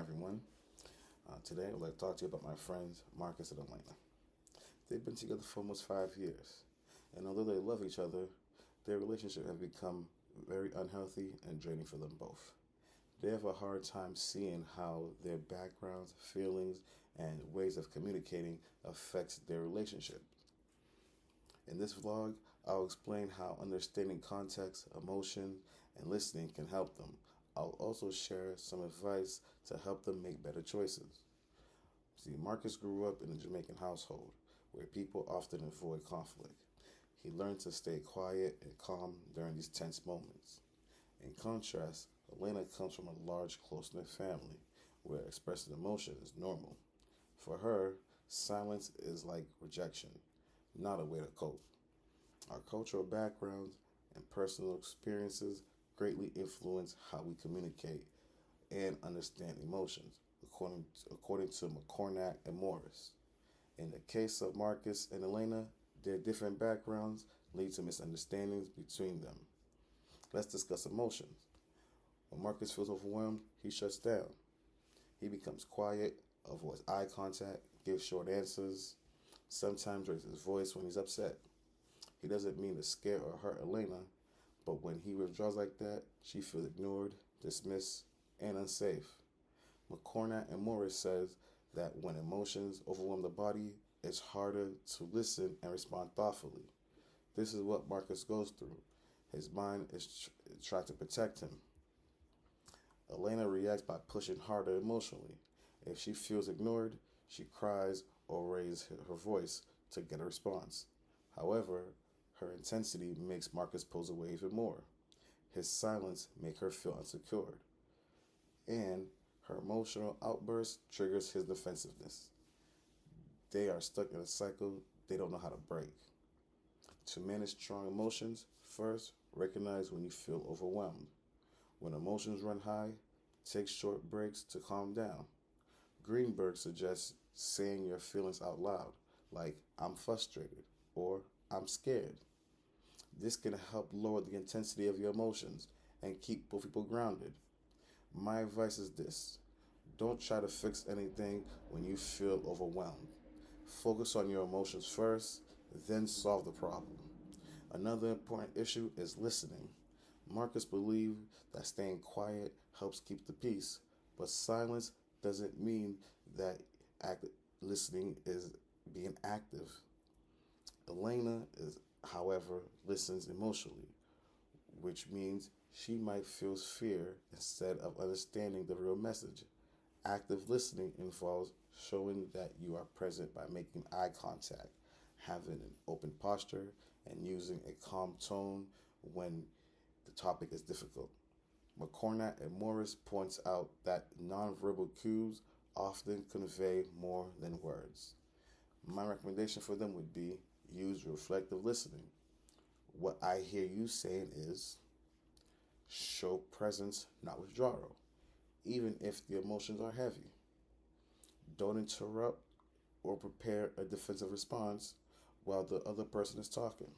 everyone. Today, I would like to talk to you about my friends Marcus and Elena. They've been together for almost 5 years, and although they love each other, their relationship has become very unhealthy and draining for them both. They have a hard time seeing how their backgrounds, feelings, and ways of communicating affects their relationship. In this vlog, I'll explain how understanding context, emotion, and listening can help them. I'll also share some advice to help them make better choices. See, Marcus grew up in a Jamaican household where people often avoid conflict. He learned to stay quiet and calm during these tense moments. In contrast, Elena comes from a large, close knit family where expressing emotion is normal. For her, silence is like rejection, not a way to cope. Our cultural backgrounds and personal experiences greatly influence how we communicate and understand emotions, according to McCornack and Morris. In the case of Marcus and Elena, their different backgrounds lead to misunderstandings between them. Let's discuss emotions. When Marcus feels overwhelmed, he shuts down. He becomes quiet, avoids eye contact, gives short answers, sometimes raises his voice when he's upset. He doesn't mean to scare or hurt Elena, but when he withdraws like that, she feels ignored, dismissed, and unsafe. McCornack and Morris says that when emotions overwhelm the body, it's harder to listen and respond thoughtfully. This is what Marcus goes through. His mind is trying to protect him. Elena reacts by pushing harder emotionally. If she feels ignored, she cries or raises her voice to get a response. However, her intensity makes Marcus pulls away even more. His silence makes her feel unsecured. And her emotional outburst triggers his defensiveness. They are stuck in a cycle they don't know how to break. To manage strong emotions, first, recognize when you feel overwhelmed. When emotions run high, take short breaks to calm down. Greenberg suggests saying your feelings out loud, like, I'm frustrated or I'm scared. This can help lower the intensity of your emotions and keep both people grounded. My advice is this: don't try to fix anything when you feel overwhelmed. Focus on your emotions first, then solve the problem. Another important issue is listening. Marcus believed that staying quiet helps keep the peace, but silence doesn't mean that listening is being active. Elena however, listens emotionally, which means she might feel fear instead of understanding the real message. Active listening involves showing that you are present by making eye contact, having an open posture, and using a calm tone when the topic is difficult. McCornack and Morris points out that nonverbal cues often convey more than words. My recommendation for them would be use reflective listening. What I hear you saying is show presence, not withdrawal, even if the emotions are heavy. Don't interrupt or prepare a defensive response while the other person is talking.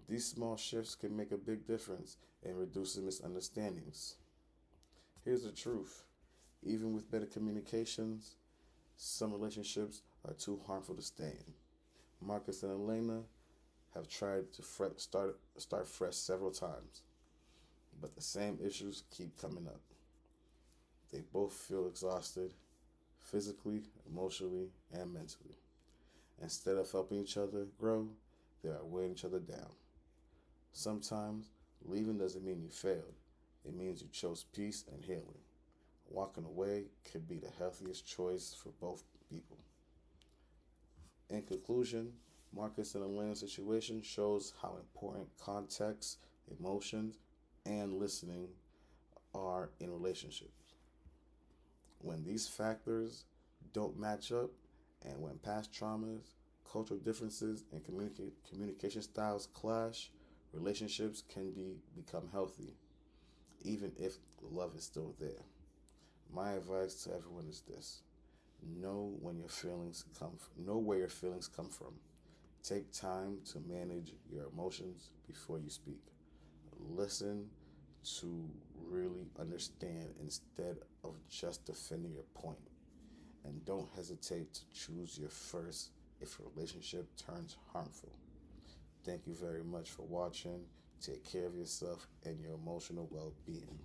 These small shifts can make a big difference in reducing misunderstandings. Here's the truth: even with better communications, some relationships are too harmful to stay in. Marcus and Elena have tried to start fresh several times, but the same issues keep coming up. They both feel exhausted, physically, emotionally, and mentally. Instead of helping each other grow, they are weighing each other down. Sometimes, leaving doesn't mean you failed. It means you chose peace and healing. Walking away could be the healthiest choice for both people. In conclusion, Marcus and Elena's situation shows how important context, emotions, and listening are in relationships. When these factors don't match up, and when past traumas, cultural differences, and communication styles clash, relationships can become healthy, even if the love is still there. My advice to everyone is this: know where your feelings come from. Take time to manage your emotions before you speak. Listen to really understand instead of just defending your point. And don't hesitate to choose your first if your relationship turns harmful. Thank you very much for watching. Take care of yourself and your emotional well being.